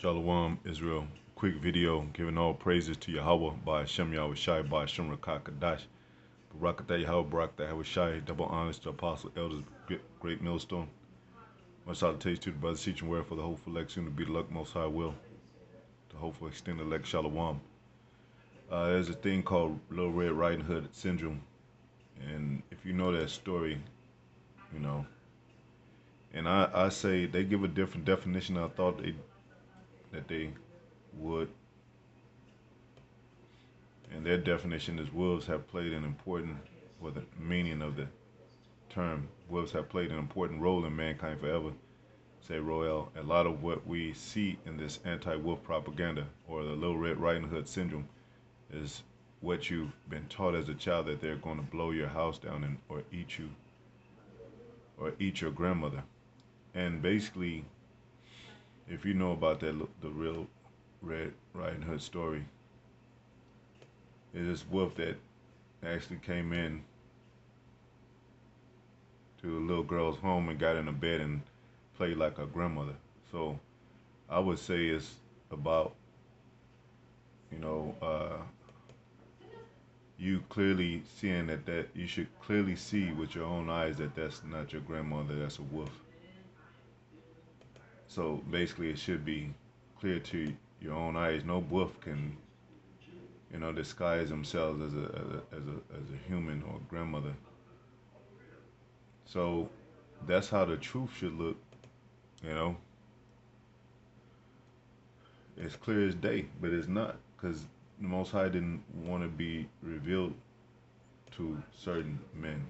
Shalom, Israel. Quick video giving all praises to Yahweh by Hashem Yahushai by Hashem Rakakadash. Barakatah Yahweh, Barakatah Yahushai. Double honors to Apostle Elders, Great Millstone. Much salutation to the brothers teaching word for the hopeful elect soon to be the luck most high will. The hopeful extended elect Shalom. There's a thing called Little Red Riding Hood syndrome. And if you know that story, you know, and I say they give a different definition. I thought that they would, and their definition is wolves have played an important, or the meaning of the term, wolves have played an important role in mankind forever. Say Roel, a lot of what we see in this anti-wolf propaganda, or the Little Red Riding Hood syndrome, is what you've been taught as a child, that they're going to blow your house down and or eat you, or eat your grandmother. And basically, if you know about that, the real Red Riding Hood story, is this wolf that actually came in to a little girl's home and got in a bed and played like a grandmother. So I would say it's about, you know, you clearly seeing that you should clearly see with your own eyes that that's not your grandmother, that's a wolf. So basically it should be clear to your own eyes. No wolf can, you know, disguise themselves as a human or grandmother. So that's how the truth should look, you know. It's clear as day, but it's not, because the Most High didn't want to be revealed to certain men.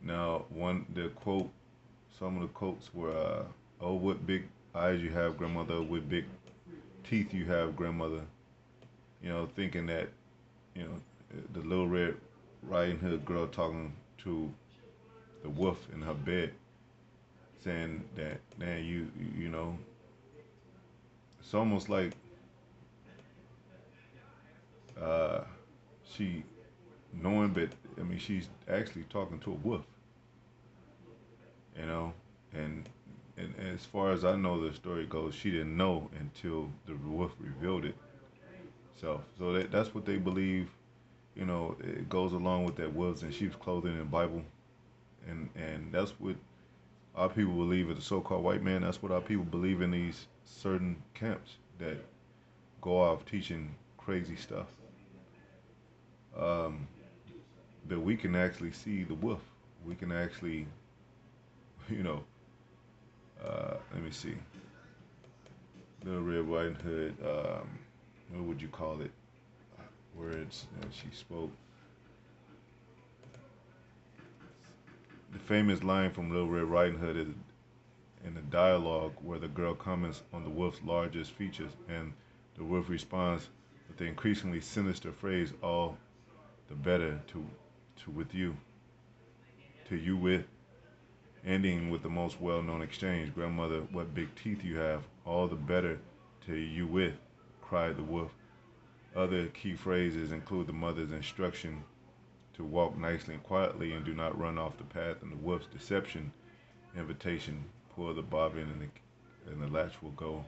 Now, some of the quotes were, "Oh, what big eyes you have, grandmother! What big teeth you have, grandmother!" You know, thinking that, you know, the Little Red Riding Hood girl talking to the wolf in her bed, saying that, man, you know, it's almost like she knowing, but I mean, she's actually talking to a wolf, you know, and as far as I know, the story goes, she didn't know until the wolf revealed it. So that's what they believe. You know, it goes along with that wolves in sheep's clothing in the Bible, and that's what our people believe as the so-called white man. That's what our people believe in these certain camps that go off teaching crazy stuff. That we can actually see the wolf. We can actually, you know, let me see. Little Red Riding Hood, what would you call it? Words that she spoke. The famous line from Little Red Riding Hood is in the dialogue where the girl comments on the wolf's largest features, and the wolf responds with the increasingly sinister phrase, "All the better to with you, to you with," ending with the most well-known exchange, "Grandmother, what big teeth you have, all the better to you with," cried the wolf. Other key phrases include the mother's instruction to walk nicely and quietly and do not run off the path, and the wolf's deception invitation, pull the bobbin and the latch will go.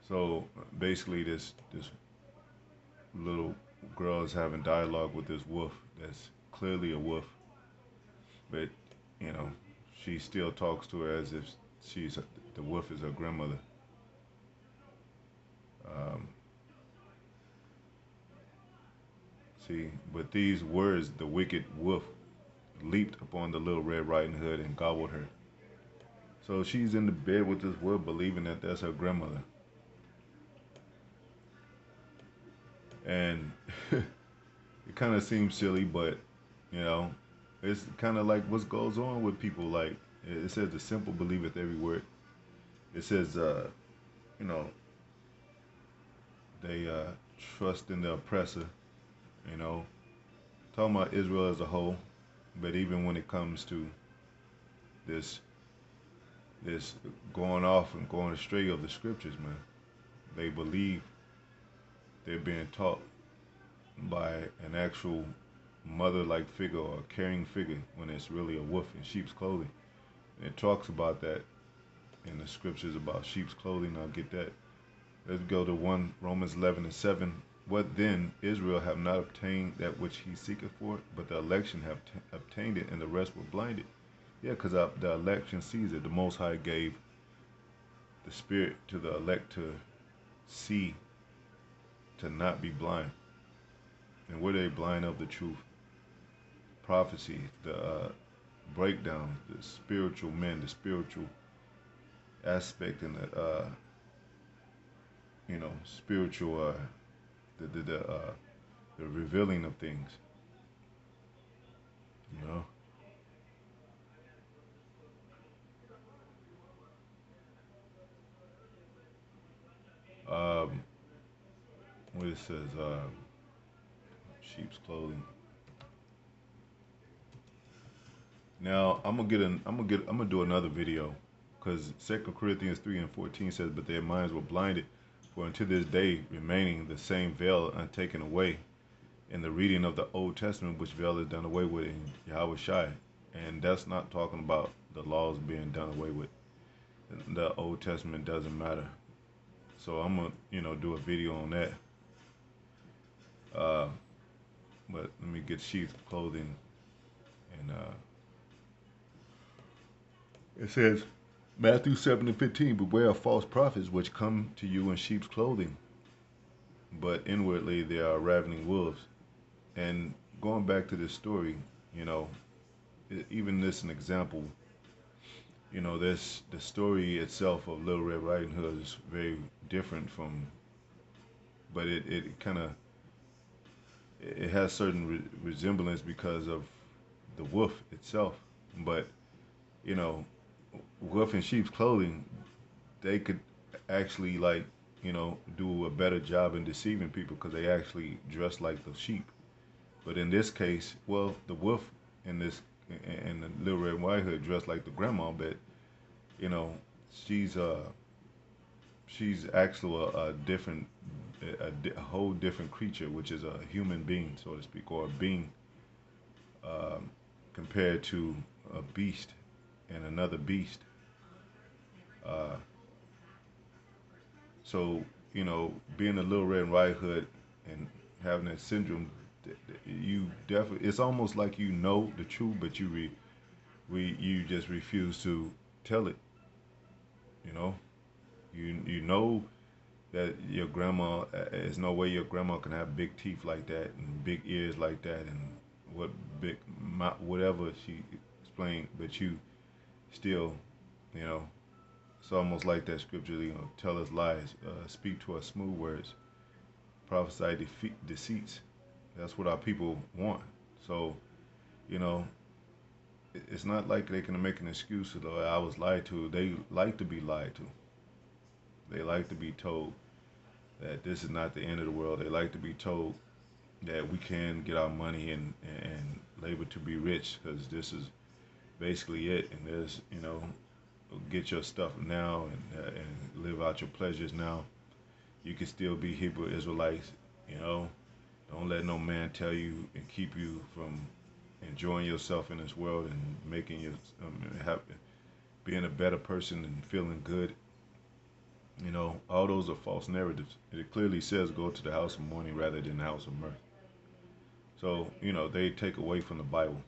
So basically this little girl is having dialogue with this wolf that's clearly a wolf, but you know, she still talks to her as if the wolf is her grandmother. See, but these words, the wicked wolf leaped upon the Little Red Riding Hood and gobbled her. So she's in the bed with this wolf, believing that that's her grandmother. And it kind of seems silly, but, you know, it's kind of like what goes on with people. Like, it says, "The simple believeth every word." It says, you know, they trust in the oppressor, you know, talking about Israel as a whole. But even when it comes to this going off and going astray of the scriptures, man, they believe they're being taught by an actual mother-like figure or a caring figure when it's really a wolf in sheep's clothing. And it talks about that in the scriptures about sheep's clothing. I'll get that. Let's go to Romans 11:7. What then? Israel have not obtained that which he seeketh for, but the election have obtained it, and the rest were blinded. Yeah, because the election sees it. The Most High gave the Spirit to the elect to see, to not be blind. And were they blind of the truth? Prophecy, the breakdown, the spiritual men, the spiritual aspect, and the spiritual the revealing of things. You know. What it says, sheep's clothing. Now I'm gonna do another video, because 2 Corinthians 3:14 says, "But their minds were blinded, for unto this day remaining the same veil untaken away, in the reading of the Old Testament, which veil is done away with in Yahweh Shai." And that's not talking about the laws being done away with. The Old Testament doesn't matter. So I'm gonna do a video on that. But let me get sheep's clothing, and it says, Matthew 7:15, "Beware of false prophets which come to you in sheep's clothing, but inwardly they are ravening wolves." And going back to this story, even this an example. The story itself of Little Red Riding Hood is very different from, but it kind of it has certain resemblance because of the wolf itself. But wolf in sheep's clothing, they could actually do a better job in deceiving people, because they actually dress like the sheep. But in this case, well, the wolf in this and the Little Red Riding Hood dressed like the grandma, but you know, she's actually a different, a whole different creature, which is a human being, so to speak, or a being, compared to a beast and another beast. Uh, so being a Little Red Riding Hood and having that syndrome, you definitely, it's almost like the truth, but you just refuse to tell it. You know, you know that your grandma, there's no way your grandma can have big teeth like that and big ears like that and what big whatever she explained, but you still, you know, it's almost like that scripture, tell us lies, speak to us smooth words, prophesy deceits. That's what our people want. So, you know, it's not like they can make an excuse though. I was lied to. They like to be lied to. They like to be told that this is not the end of the world. They like to be told that we can get our money and labor to be rich, because this is basically it. And there's, get your stuff now and live out your pleasures now. You can still be Hebrew Israelites, you know. Don't let no man tell you and keep you from enjoying yourself in this world and making you being a better person and feeling good. All those are false narratives. It clearly says go to the house of mourning rather than the house of mirth. So, they take away from the Bible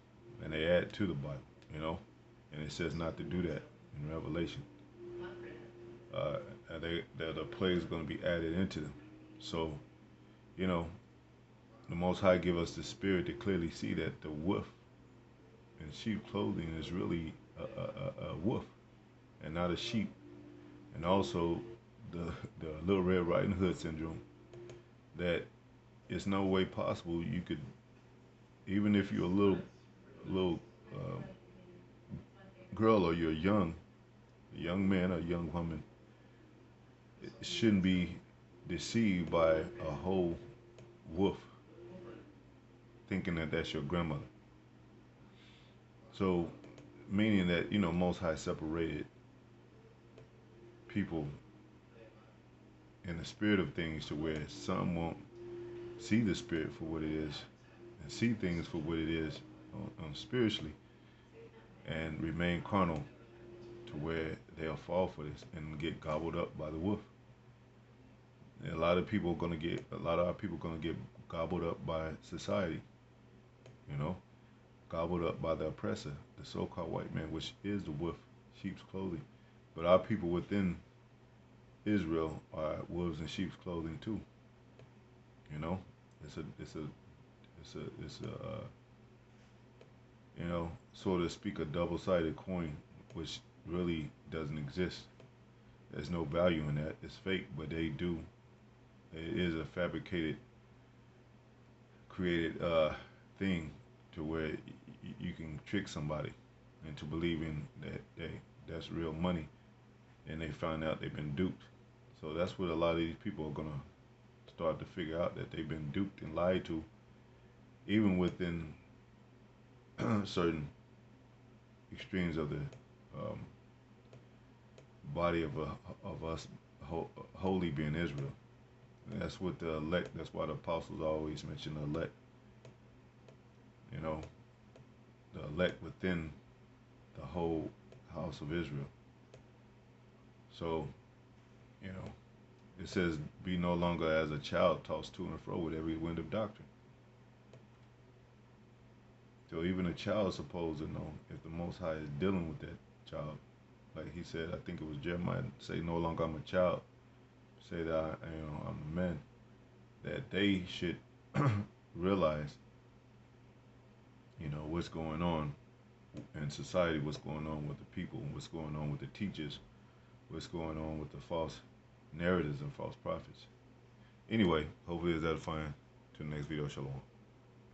and they add to the Bible, and it says not to do that in Revelation. And the plague is going to be added into them. So, the Most High give us the spirit to clearly see that the wolf in sheep clothing is really a wolf and not a sheep. And also the Little Red Riding Hood syndrome, that it's no way possible you could, even if you're a little girl, or you're a young man or young woman, it shouldn't be deceived by a whole wolf thinking that that's your grandmother. So, meaning that, Most High separated people in the spirit of things to where some won't see the spirit for what it is and see things for what it is on spiritually, and remain carnal to where they'll fall for this and get gobbled up by the wolf. And a lot of our people gonna get gobbled up by society, you know, gobbled up by the oppressor, the so-called white man, which is the wolf, sheep's clothing. But our people within Israel are wolves in sheep's clothing too. You know, it's a so to speak, a double-sided coin, which really doesn't exist. There's no value in that. It's fake, but they do. It is a fabricated, created thing to where you can trick somebody into believing that that's real money, and they find out they've been duped. So that's what a lot of these people are gonna start to figure out, that they've been duped and lied to, even within certain extremes of the um, body of us wholly being Israel. And that's what the elect. That's why the apostles always mention the elect. You know, the elect within the whole house of Israel. So, you know, it says, "Be no longer as a child tossed to and fro with every wind of doctrine." So even a child is supposed to know if the Most High is dealing with that child. Like he said, I think it was Jeremiah, say, "No longer I'm a child, say that I'm a man." That they should realize, what's going on in society, what's going on with the people, what's going on with the teachers, what's going on with the false narratives and false prophets. Anyway, hopefully it's edifying. To the next video, shalom.